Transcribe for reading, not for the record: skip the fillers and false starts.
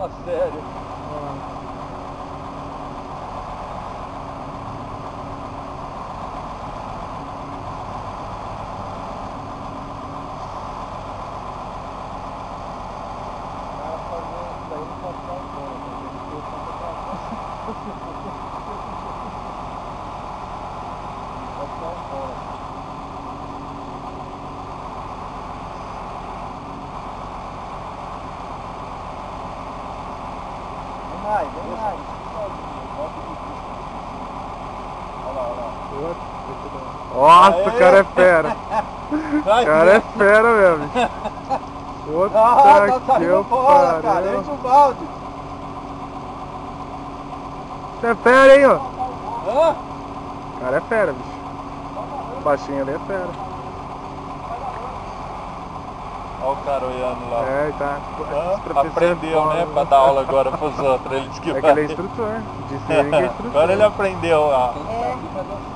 Fala sério. Vem mais. Olha lá. Nossa, o cara é fera. O cara é fera mesmo. Puta tá que saindo fora, cara. pariu. Enche o balde. Você é fera, hein, ó. Hã? O cara é fera, bicho. O baixinho ali é fera. Olha o cara olhando lá. É, tá. Aprendeu, né? Pra dar aula agora pros outros. Ele disse que É que ele é instrutor. Disse ele que é instrutor. Agora ele aprendeu lá. É.